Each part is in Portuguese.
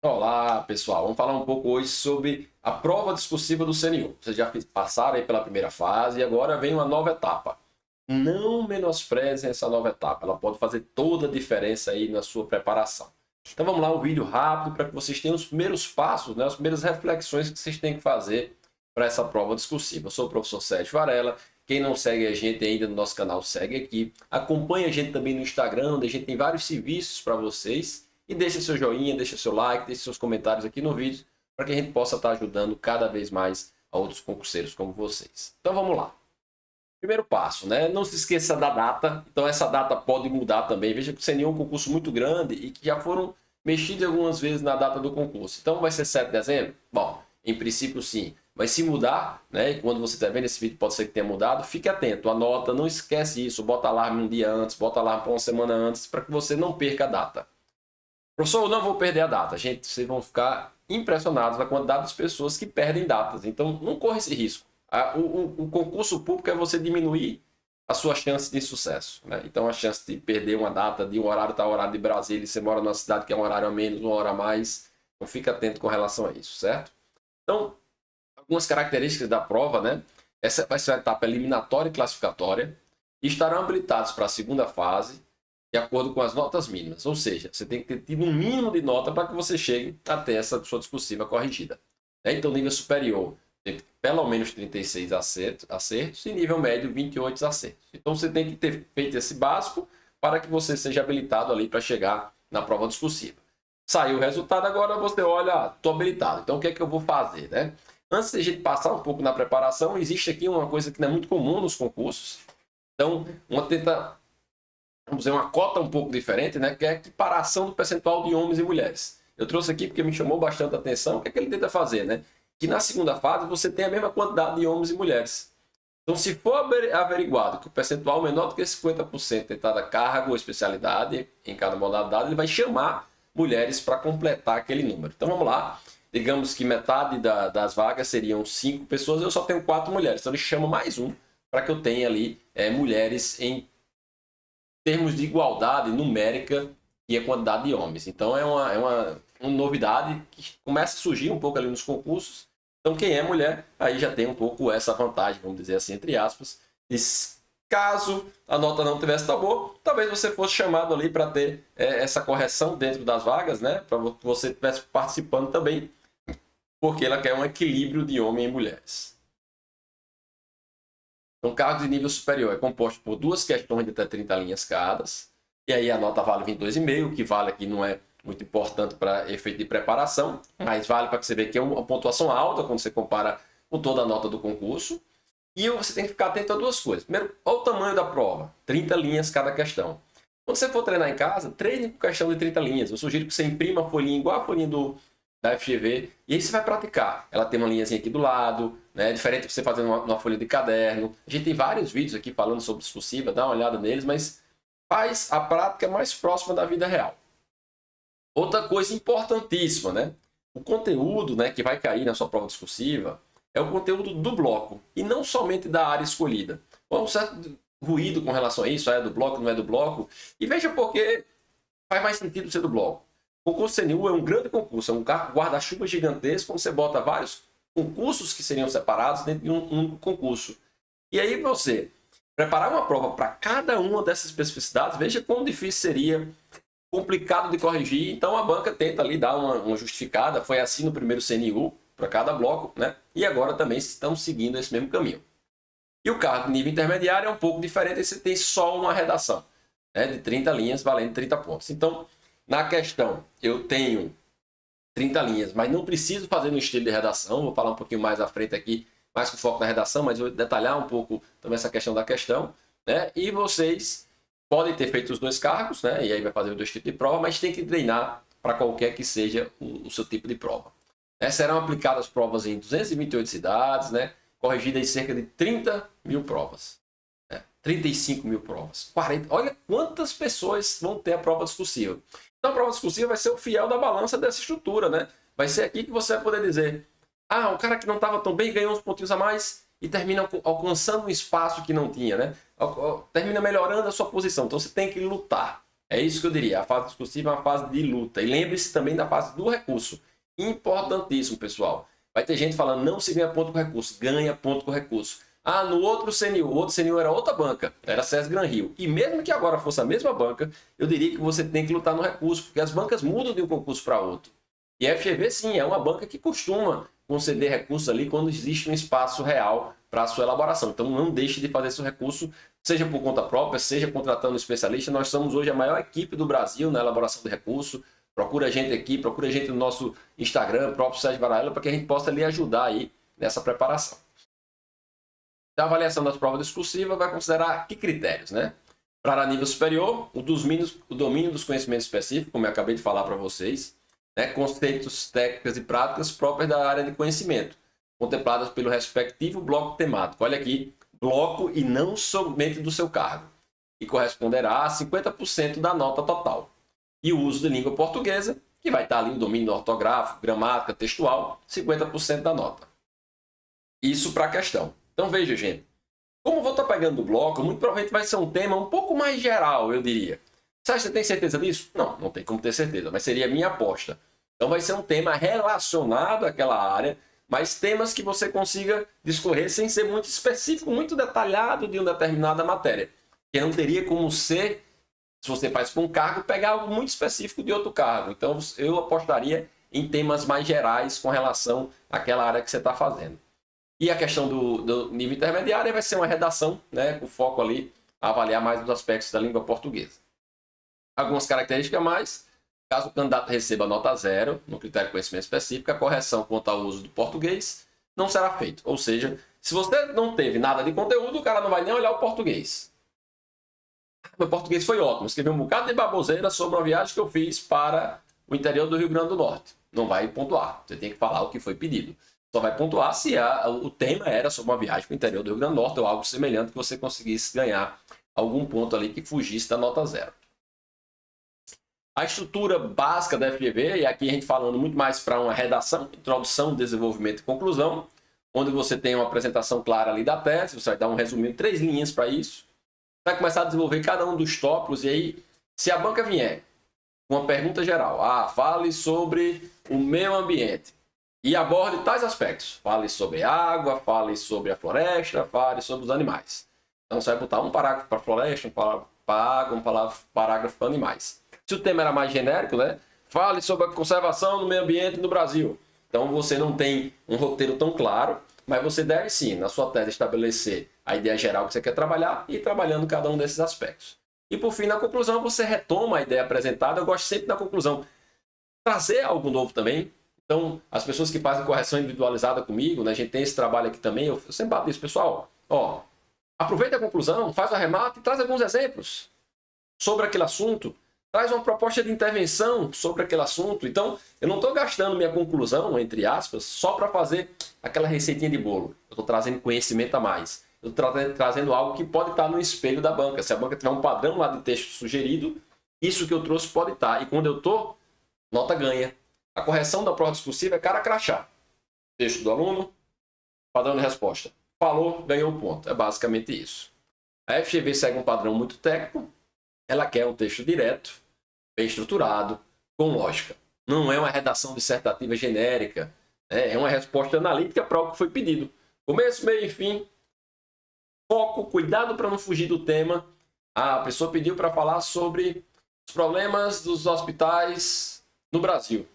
Olá, pessoal. Vamos falar um pouco hoje sobre a prova discursiva do CNU. Vocês já passaram aí pela primeira fase e agora vem uma nova etapa. Não menosprezem essa nova etapa. Ela pode fazer toda a diferença aí na sua preparação. Então vamos lá, um vídeo rápido para que vocês tenham os primeiros passos, né, as primeiras reflexões que vocês têm que fazer para essa prova discursiva. Eu sou o professor Sérgio Varela. Quem não segue a gente ainda no nosso canal, segue aqui. Acompanhe a gente também no Instagram, onde a gente tem vários serviços para vocês. E deixa seu joinha, deixa seu like, deixa seus comentários aqui no vídeo, para que a gente possa estar ajudando cada vez mais a outros concurseiros como vocês. Então vamos lá. Primeiro passo, né? Não se esqueça da data. Então essa data pode mudar também. Veja que o CNU é um concurso muito grande e que já foram mexidos algumas vezes na data do concurso. Então vai ser 7 de dezembro? Bom, em princípio sim. Mas se mudar, né? E quando você está vendo esse vídeo pode ser que tenha mudado, fique atento, anota, não esquece isso, bota alarme um dia antes, bota alarme para uma semana antes, para que você não perca a data. Professor, eu não vou perder a data. Gente, vocês vão ficar impressionados com a quantidade de pessoas que perdem datas. Então, não corra esse risco. O concurso público é você diminuir a sua chance de sucesso, né? Então, a chance de perder uma data de um horário tal horário de Brasília, e você mora numa cidade que é um horário a menos, uma hora a mais. Então, fica atento com relação a isso, certo? Então, algumas características da prova, né? Essa vai ser a etapa eliminatória e classificatória. E estarão habilitados para a segunda fase, de acordo com as notas mínimas. Ou seja, você tem que ter tido um mínimo de nota para que você chegue até essa sua discursiva corrigida. Então, nível superior, tem que ter pelo menos 36 acertos e nível médio, 28 acertos. Então, você tem que ter feito esse básico para que você seja habilitado ali para chegar na prova discursiva. Saiu o resultado, agora você olha, estou habilitado. Então, o que é que eu vou fazer, né? Antes de a gente passar um pouco na preparação, existe aqui uma coisa que não é muito comum nos concursos. Então, vamos dizer, uma cota um pouco diferente, né? Que é a equiparação do percentual de homens e mulheres. Eu trouxe aqui porque me chamou bastante a atenção. O que é que ele tenta fazer, né? Que na segunda fase você tem a mesma quantidade de homens e mulheres. Então, se for averiguado que o percentual menor do que 50% tem cada cargo ou especialidade em cada modalidade, ele vai chamar mulheres para completar aquele número. Então, vamos lá. Digamos que metade das vagas seriam 5 pessoas, eu só tenho 4 mulheres. Então, ele chama mais um para que eu tenha ali mulheres em termos de igualdade numérica e a quantidade de homens. Então é uma novidade que começa a surgir um pouco ali nos concursos. Então quem é mulher, aí já tem um pouco essa vantagem, vamos dizer assim, entre aspas. E caso a nota não tivesse tão boa, talvez você fosse chamado ali para ter essa correção dentro das vagas, né? Para que você estivesse participando também, porque ela quer um equilíbrio de homens e mulheres. Então, cargo de nível superior é composto por 2 questões de até 30 linhas cada. E aí a nota vale 22,5, o que vale aqui não é muito importante para efeito de preparação, mas vale para que você veja que é uma pontuação alta quando você compara com toda a nota do concurso. E você tem que ficar atento a 2 coisas. Primeiro, olha o tamanho da prova, 30 linhas cada questão. Quando você for treinar em casa, treine com questão de 30 linhas. Eu sugiro que você imprima a folhinha igual a folhinha da FGV, e aí você vai praticar. Ela tem uma linhazinha aqui do lado, né? Diferente de você fazendo uma folha de caderno. A gente tem vários vídeos aqui falando sobre discursiva, dá uma olhada neles, mas faz a prática mais próxima da vida real. Outra coisa importantíssima, né? O conteúdo, né, que vai cair na sua prova discursiva é o conteúdo do bloco, e não somente da área escolhida. Há um certo ruído com relação a isso, é do bloco, não é do bloco, e veja por que faz mais sentido ser do bloco. O concurso CNU é um grande concurso, é um guarda-chuva gigantesco, onde você bota vários concursos que seriam separados dentro de um concurso. E aí você preparar uma prova para cada uma dessas especificidades, veja quão difícil seria, complicado de corrigir. Então a banca tenta ali dar uma justificada, foi assim no primeiro CNU, para cada bloco, né? E agora também estão seguindo esse mesmo caminho. E o cargo de nível intermediário é um pouco diferente, você tem só uma redação, né, de 30 linhas valendo 30 pontos. Então, na questão, eu tenho 30 linhas, mas não preciso fazer no estilo de redação. Vou falar um pouquinho mais à frente aqui, mais com foco na redação, mas vou detalhar um pouco também essa questão da questão, né? E vocês podem ter feito os 2 cargos, né? E aí vai fazer os 2 tipos de prova, mas tem que treinar para qualquer que seja o seu tipo de prova. Serão aplicadas provas em 228 cidades, né? Corrigidas em cerca de 30 mil provas. 35 mil provas, 40. Olha quantas pessoas vão ter a prova discursiva. Então a prova discursiva vai ser o fiel da balança dessa estrutura, né? Vai ser aqui que você vai poder dizer: ah, o cara que não estava tão bem ganhou uns pontinhos a mais e termina alcançando um espaço que não tinha, né? Termina melhorando a sua posição. Então você tem que lutar. É isso que eu diria. A fase discursiva é uma fase de luta. E lembre-se também da fase do recurso. Importantíssimo, pessoal. Vai ter gente falando, não se ganha ponto com recurso. Ganha ponto com recurso. Ah, no outro CNU. O outro CNU era outra banca. Era SESC Gran Rio. E mesmo que agora fosse a mesma banca, eu diria que você tem que lutar no recurso. Porque as bancas mudam de um concurso para outro. E a FGV, sim, é uma banca que costuma conceder recurso ali quando existe um espaço real para a sua elaboração. Então, não deixe de fazer seu recurso, seja por conta própria, seja contratando um especialista. Nós somos hoje a maior equipe do Brasil na elaboração de recurso. Procura a gente aqui, procura a gente no nosso Instagram, próprio Sérgio Varaella, para que a gente possa lhe ajudar aí nessa preparação. A avaliação das provas discursivas vai considerar que critérios, né? Para nível superior, o domínio dos conhecimentos específicos, como eu acabei de falar para vocês, né? Conceitos, técnicas e práticas próprias da área de conhecimento, contempladas pelo respectivo bloco temático. Olha aqui, bloco e não somente do seu cargo, e corresponderá a 50% da nota total. E o uso de língua portuguesa, que vai estar ali no domínio ortográfico, gramática, textual, 50% da nota. Isso para a questão. Então veja, gente, como eu vou estar pegando o bloco, muito provavelmente vai ser um tema um pouco mais geral, eu diria. Você tem certeza disso? Não, não tem como ter certeza, mas seria a minha aposta. Então vai ser um tema relacionado àquela área, mas temas que você consiga discorrer sem ser muito específico, muito detalhado de uma determinada matéria. Que não teria como ser, se você faz com um cargo, pegar algo muito específico de outro cargo. Então eu apostaria em temas mais gerais com relação àquela área que você está fazendo. E a questão do nível intermediário vai ser uma redação, né, com foco ali a avaliar mais os aspectos da língua portuguesa. Algumas características a mais: caso o candidato receba nota 0 no critério de conhecimento específico, a correção quanto ao uso do português não será feita. Ou seja, se você não teve nada de conteúdo, o cara não vai nem olhar o português. Meu português foi ótimo, escrevi um bocado de baboseira sobre uma viagem que eu fiz para o interior do Rio Grande do Norte. Não vai pontuar, você tem que falar o que foi pedido. Só vai pontuar se o tema era sobre uma viagem para o interior do Rio Grande do Norte ou algo semelhante que você conseguisse ganhar algum ponto ali que fugisse da nota 0. A estrutura básica da FGV, e aqui a gente falando muito mais para uma redação, introdução, desenvolvimento e conclusão, onde você tem uma apresentação clara ali da tese, você vai dar um resuminho, 3 linhas para isso, vai começar a desenvolver cada um dos tópicos, e aí, se a banca vier com uma pergunta geral, fale sobre o meio ambiente, e aborde tais aspectos, fale sobre água, fale sobre a floresta, fale sobre os animais. Então você vai botar um parágrafo para a floresta, um parágrafo para a água, um parágrafo para animais. Se o tema era mais genérico, né? Fale sobre a conservação do meio ambiente no Brasil. Então você não tem um roteiro tão claro, mas você deve sim, na sua tese, estabelecer a ideia geral que você quer trabalhar e ir trabalhando cada um desses aspectos. E por fim, na conclusão, você retoma a ideia apresentada. Eu gosto sempre na conclusão trazer algo novo também. Então, as pessoas que fazem correção individualizada comigo, né, a gente tem esse trabalho aqui também, eu sempre bato isso, pessoal, aproveita a conclusão, faz o arremate e traz alguns exemplos sobre aquele assunto, traz uma proposta de intervenção sobre aquele assunto. Então, eu não estou gastando minha conclusão, entre aspas, só para fazer aquela receitinha de bolo. Eu estou trazendo conhecimento a mais. Eu estou trazendo algo que pode estar no espelho da banca. Se a banca tiver um padrão lá de texto sugerido, isso que eu trouxe pode estar. E quando eu estou, nota ganha. A correção da prova discursiva é cara crachá. Texto do aluno, padrão de resposta. Falou, ganhou um ponto. É basicamente isso. A FGV segue um padrão muito técnico. Ela quer um texto direto, bem estruturado, com lógica. Não é uma redação dissertativa genérica. É uma resposta analítica para o que foi pedido. Começo, meio e fim. Foco, cuidado para não fugir do tema. A pessoa pediu para falar sobre os problemas dos hospitais no Brasil.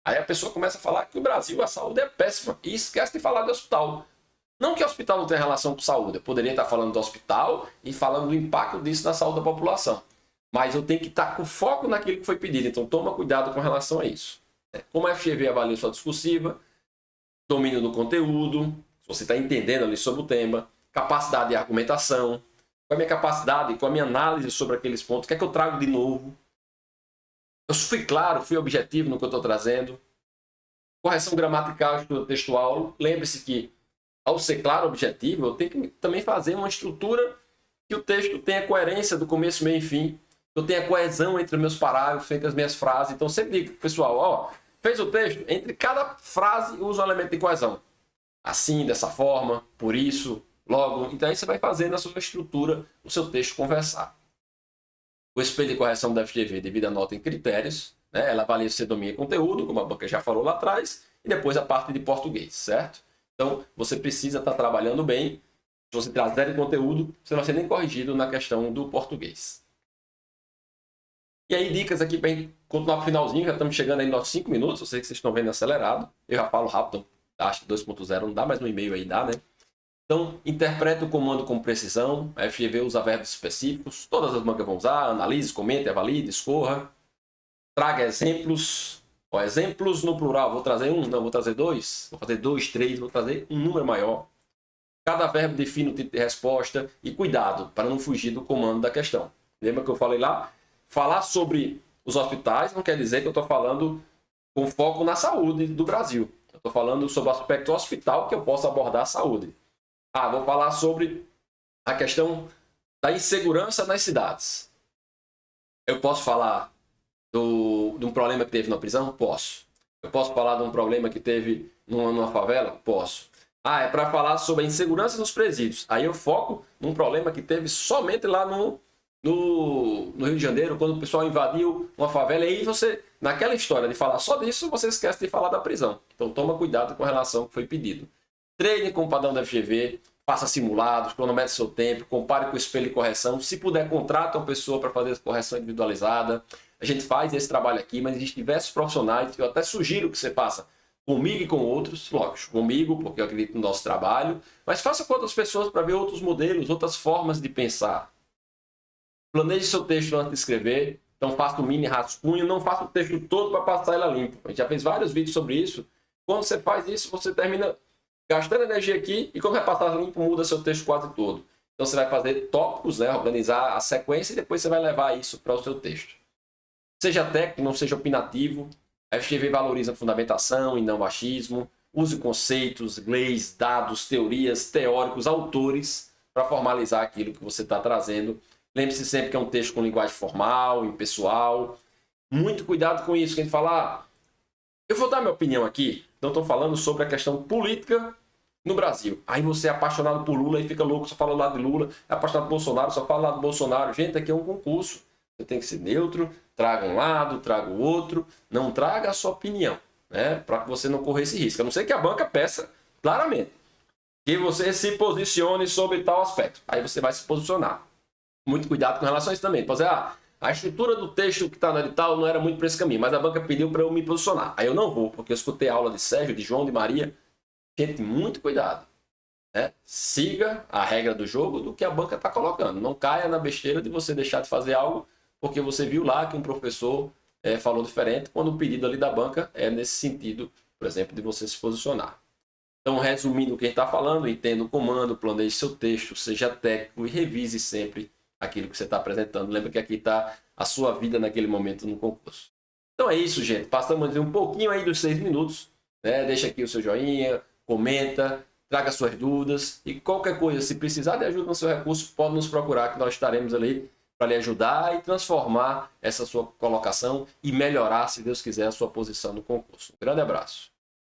Aí a pessoa começa a falar que no Brasil a saúde é péssima e esquece de falar do hospital. Não que o hospital não tenha relação com saúde. Eu poderia estar falando do hospital e falando do impacto disso na saúde da população. Mas eu tenho que estar com foco naquilo que foi pedido. Então toma cuidado com relação a isso. Como a FGV avalia sua discursiva, domínio do conteúdo, se você está entendendo ali sobre o tema, capacidade de argumentação, qual é a minha capacidade, qual é a minha análise sobre aqueles pontos, o que é que eu trago de novo. Eu fui claro, fui objetivo no que eu estou trazendo. Correção gramatical, estrutura textual. Lembre-se que, ao ser claro, objetivo, eu tenho que também fazer uma estrutura que o texto tenha coerência do começo, meio e fim. Eu tenha coesão entre meus parágrafos, entre as minhas frases. Então, sempre digo, pessoal, fez o texto, entre cada frase usa um elemento de coesão. Assim, dessa forma, por isso, logo. Então, aí você vai fazendo a sua estrutura, o seu texto conversar. o espelho de correção da FGV divide a nota em critérios, né? Ela avalia se você domina conteúdo, como a banca já falou lá atrás, e depois a parte de português, certo? Então, você precisa estar trabalhando bem. Se você traz zero de conteúdo, você não vai ser nem corrigido na questão do português. E aí, dicas aqui para continuar pro finalzinho, já estamos chegando aí nos 5 minutos, eu sei que vocês estão vendo acelerado, eu já falo rápido, acho que 2.0 não dá, mas um e-mail aí dá, né? Então, interprete o comando com precisão, a FGV usa verbos específicos, todas as bancas vão usar, analise, comente, avalie, discorra, traga exemplos, exemplos no plural, vou trazer um, não, vou trazer dois, vou fazer 2, 3, vou trazer um número maior. Cada verbo define o tipo de resposta e cuidado para não fugir do comando da questão. Lembra que eu falei lá? Falar sobre os hospitais não quer dizer que eu estou falando com foco na saúde do Brasil. Eu estou falando sobre o aspecto hospital que eu posso abordar a saúde. Vou falar sobre a questão da insegurança nas cidades. Eu posso falar de um problema que teve na prisão? Posso. Eu posso falar de um problema que teve numa favela? Posso. É para falar sobre a insegurança nos presídios. Aí eu foco num problema que teve somente lá no Rio de Janeiro, quando o pessoal invadiu uma favela. E aí você, naquela história de falar só disso, você esquece de falar da prisão. Então toma cuidado com relação ao que foi pedido. Treine com o padrão da FGV, faça simulados, cronometre seu tempo, compare com o espelho de correção. Se puder, contrata uma pessoa para fazer a correção individualizada. A gente faz esse trabalho aqui, mas existem diversos profissionais que eu até sugiro que você faça comigo e com outros, lógico, comigo, porque eu acredito no nosso trabalho, mas faça com outras pessoas para ver outros modelos, outras formas de pensar. Planeje seu texto antes de escrever, então faça um mini rascunho, não faça o texto todo para passar ele limpo. A gente já fez vários vídeos sobre isso. Quando você faz isso, você termina gastando energia aqui e quando vai passar limpo, muda seu texto quase todo. Então você vai fazer tópicos, né, organizar a sequência e depois você vai levar isso para o seu texto. Seja técnico, não seja opinativo. A FGV valoriza a fundamentação e não o achismo. Use conceitos, leis, dados, teorias, teóricos, autores para formalizar aquilo que você está trazendo. Lembre-se sempre que é um texto com linguagem formal, impessoal. Muito cuidado com isso. Quem fala, eu vou dar minha opinião aqui. Então estou falando sobre a questão política no Brasil. Aí você é apaixonado por Lula e fica louco, só fala do lado de Lula. É apaixonado por Bolsonaro, só fala do lado do Bolsonaro. Gente, aqui é um concurso. Você tem que ser neutro, traga um lado, traga o outro, não traga a sua opinião, né? Para que você não corra esse risco. A não ser que a banca peça claramente que você se posicione sobre tal aspecto. Aí você vai se posicionar. Muito cuidado com relação a isso também. Pode dizer, a estrutura do texto que está no edital não era muito para esse caminho, mas a banca pediu para eu me posicionar. Aí eu não vou, porque eu escutei a aula de Sérgio, de João, de Maria. Gente, muito cuidado. Né? Siga a regra do jogo do que a banca está colocando. Não caia na besteira de você deixar de fazer algo porque você viu lá que um professor falou diferente, quando o pedido ali da banca é nesse sentido, por exemplo, de você se posicionar. Então, resumindo o que a gente está falando, entenda o comando, planeje seu texto, seja técnico e revise sempre aquilo que você está apresentando. Lembra que aqui está a sua vida naquele momento no concurso. Então é isso, gente. Passamos um pouquinho aí dos 6 minutos. Né? Deixa aqui o seu joinha, comenta, traga suas dúvidas e qualquer coisa, se precisar de ajuda no seu recurso, pode nos procurar que nós estaremos ali para lhe ajudar e transformar essa sua colocação e melhorar, se Deus quiser, a sua posição no concurso. Um grande abraço.